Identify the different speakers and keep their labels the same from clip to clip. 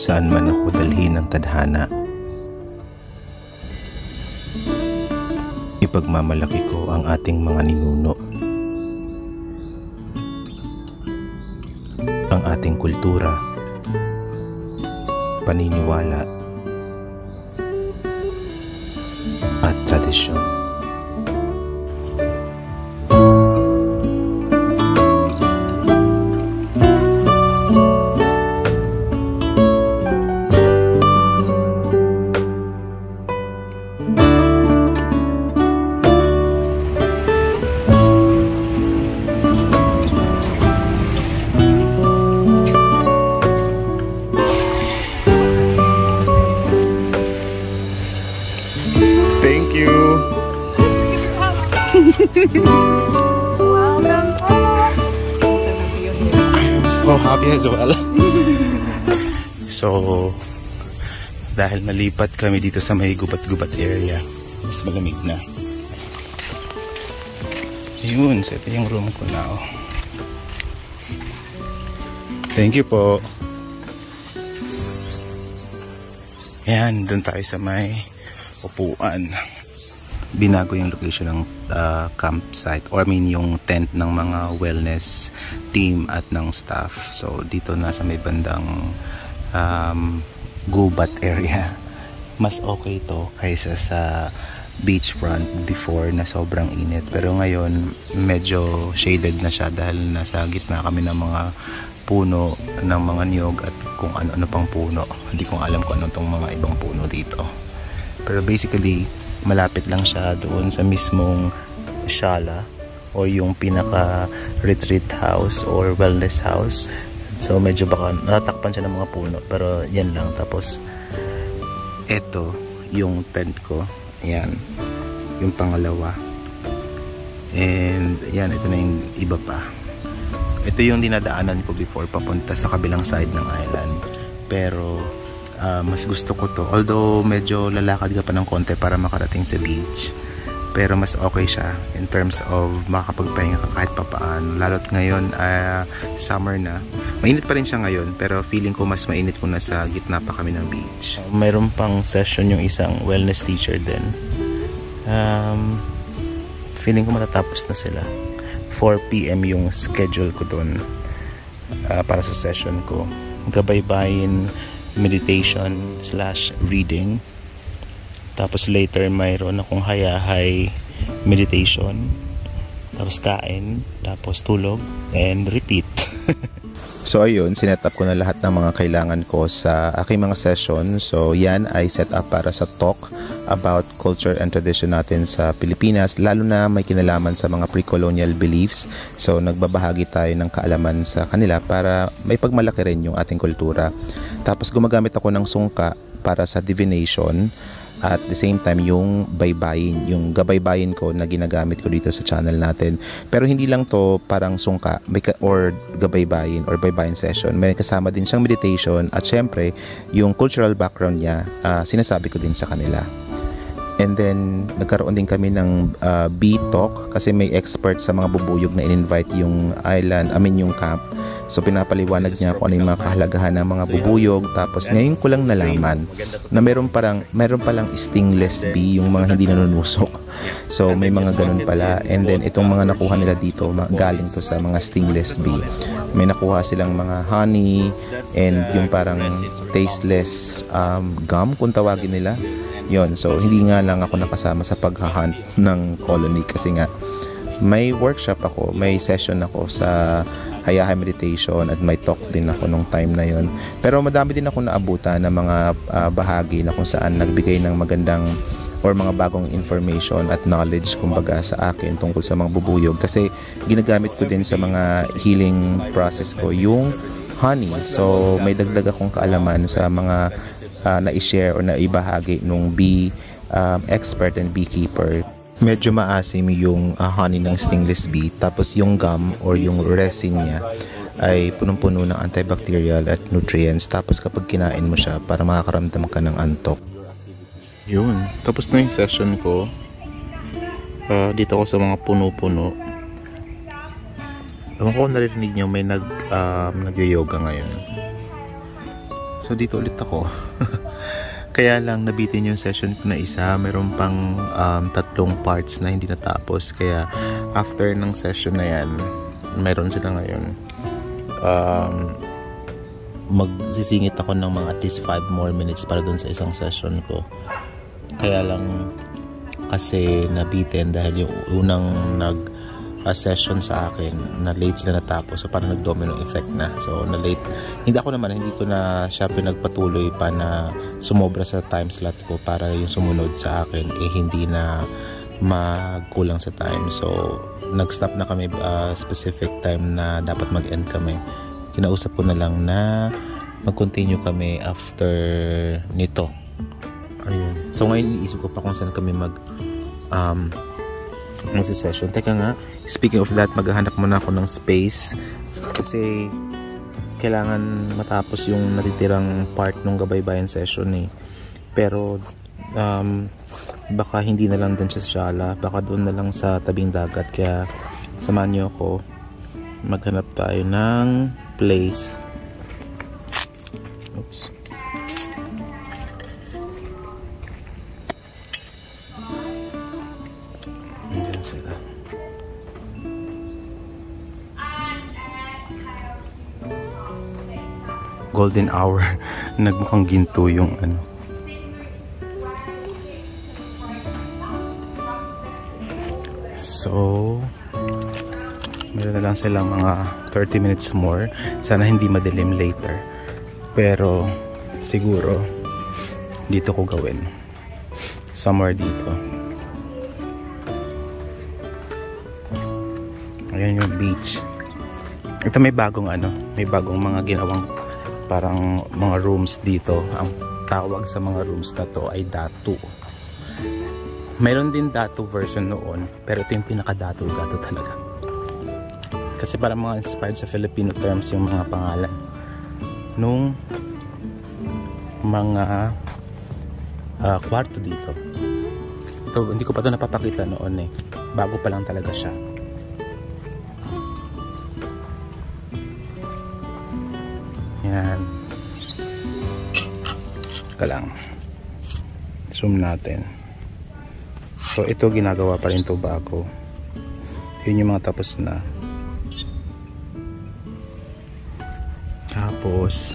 Speaker 1: saan man ako dalhin ng tadhana. Ipagmamalaki ko ang ating mga ninuno, ang ating kultura, paniniwala at tradisyon.
Speaker 2: Thank you.
Speaker 3: Welcome home.
Speaker 2: I'm so happy as well. So, dahil nalipat kami dito sa may gubat-gubat area, mas malamig na. Ayun, so ito yung room ko now. Thank you po. Ayan, dun tayo sa may upuan. Binago yung location ng campsite, or I mean yung tent ng mga wellness team at ng staff. So dito na sa may bandang gubat area. Mas okay to kaysa sa beachfront before na sobrang init. Pero ngayon medyo shaded na siya dahil nasa gitna kami ng mga puno, ng mga niyog at kung ano-ano pang puno. Hindi ko alam kung ano tong mga ibang puno dito. Pero basically, malapit lang siya doon sa mismong shala o yung pinaka-retreat house or wellness house. So medyo baka natatakpan siya ng mga puno, pero yan lang. Tapos eto yung tent ko. Ayan, yung pangalawa. And yan, ito na yung iba pa. Ito yung dinadaanan ko before papunta sa kabilang side ng island. Pero mas gusto ko to. Although medyo lalakad ka pa ng konti para makarating sa beach. Pero mas okay siya in terms of makakapagpahinga ka kahit papaan. Lalo't ngayon, summer na. Mainit pa rin siya ngayon, pero feeling ko mas mainit kung nasa gitna pa kami ng beach. Mayroon pang session yung isang wellness teacher din. Feeling ko matatapos na sila. 4 PM yung schedule ko doon para sa session ko. Gabaybayin, meditation / reading. Tapos later mayroon akong hayahay meditation. Tapos kain, tapos tulog, and repeat. So ayun, sinet up ko na lahat ng mga kailangan ko sa aking mga session. So yan ay set up para sa talk about culture and tradition natin sa Pilipinas, lalo na may kinalaman sa mga pre-colonial beliefs. So nagbabahagi tayo ng kaalaman sa kanila para may pagmalaki rin yung ating kultura. Tapos gumagamit ako ng sungka para sa divination. At the same time yung baybayin, yung gabaybayin ko na ginagamit ko dito sa channel natin. Pero hindi lang to parang sungka or gabaybayin or baybayin session. May kasama din siyang meditation at syempre yung cultural background niya, sinasabi ko din sa kanila. And then nagkaroon din kami ng bee talk kasi may expert sa mga bubuyog na in-invite yung island, yung camp. So pinapaliwanag niya kung ano yung mga kahalagahan ng mga bubuyog. Tapos ngayon ko lang nalaman na meron palang stingless bee, yung mga hindi nanunusok. So may mga ganun pala. And then itong mga nakuha nila dito, galing to sa mga stingless bee. May nakuha silang mga honey and yung parang tasteless gum kung tawagin nila. Yon, so hindi nga lang ako nakasama sa paghahunt ng colony kasi nga may workshop ako, may session ako sa hayahay meditation at may talk din ako nung time na yon. Pero madami din ako naabutan ng mga bahagi na kung saan nagbigay ng magandang or mga bagong information at knowledge kumbaga sa akin tungkol sa mga bubuyog kasi ginagamit ko din sa mga healing process ko yung honey. So may dagdag akong kaalaman sa mga na-share or na-ibahagi nung bee expert and beekeeper. Medyo maasim yung honey ng stingless bee, tapos yung gum or yung resin niya ay punong-puno ng antibacterial at nutrients. Tapos kapag kinain mo siya, para makakaramdam ka ng antok. Yun, tapos na yung session ko. Dito ako sa mga puno-puno. Ewan ko kung naririnig nyo, may nag-yoga ngayon. So dito ulit ako. Kaya lang nabitin yung session ko na isa. Meron pang 3 parts na hindi natapos. Kaya after ng session na yan, meron sila ngayon. Magsisingit ako ng mga at least 5 more minutes para dun sa isang session ko. Kaya lang kasi nabitin dahil yung unang session sa akin na late sila natapos, so parang nag-domino effect na, so na late. Hindi ko na siya pinagpatuloy pa na sumobra sa time slot ko para yung sumunod sa akin hindi na magkulang sa time. So nag-stop na kami specific time na dapat mag-end kami. Kinausap ko na lang na mag-continue kami after nito. Ayun. So ngayon iniisip ko pa kung saan kami session. Teka nga, speaking of that, maghahanap muna ako ng space kasi kailangan matapos yung natitirang part ng gabaybayan session pero baka hindi na lang dun sa Shala, baka doon na lang sa tabing dagat. Kaya samahan niyo ako, maghanap tayo ng place. Oops. Golden hour. Nagmukhang ginto yung ano. So meron na lang silang mga 30 minutes more. Sana hindi madilim later, pero siguro dito ko gawin, somewhere dito. Ayan yung beach. Ito may bagong mga ginawang parang mga rooms dito. Ang tawag sa mga rooms na to ay datu. Mayroon din datu version noon, pero ito yung pinaka-datu talaga. Kasi parang mga inspired sa Filipino terms yung mga pangalan nung mga kwarto dito. Ito, hindi ko pa ito napapakita noon bago pa lang talaga siya. Yan. Teka lang. Zoom natin. So ito ginagawa pa rin ito bago. Yun yung mga tapos na. Tapos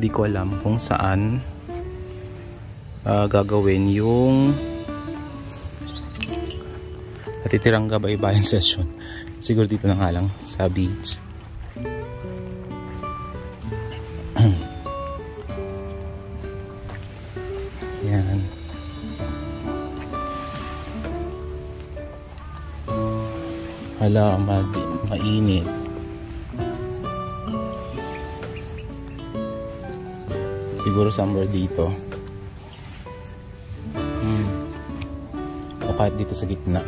Speaker 2: di ko alam kung saan gagawin yung natitirang gabaybayan session. Siguro dito na nga lang sa beach. Yan. Hala, mainit. Siguro somewhere dito. O kahit dito sa gitna.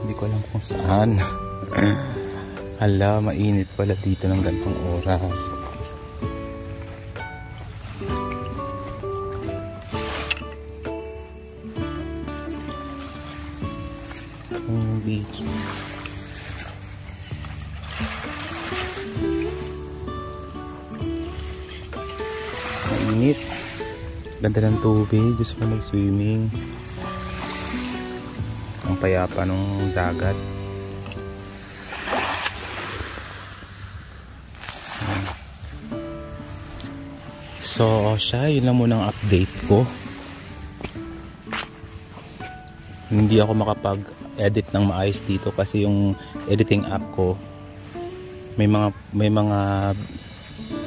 Speaker 2: Hindi ko alam kung saan. Hala, mainit pala dito ng gantong oras. Beach. Mainit. Ganda ng tubig. Gusto ko mag-swimming. Ang payapa ng dagat. So, yun lang muna ang update ko. Hindi ako makapag-edit ng maayos dito kasi yung editing app ko may mga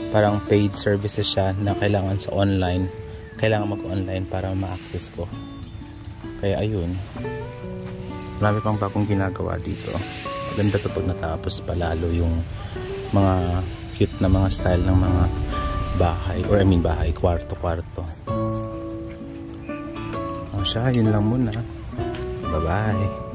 Speaker 2: parang paid services siya na kailangan sa online. Kailangan mag-online para ma-access ko. Kaya ayun. Marami pang bagong ginagawa dito. Maganda to pag natapos pa, lalo yung mga cute na mga style ng mga bahay, or bahay, kwarto-kwarto. O siya, yun lang muna. Bye-bye.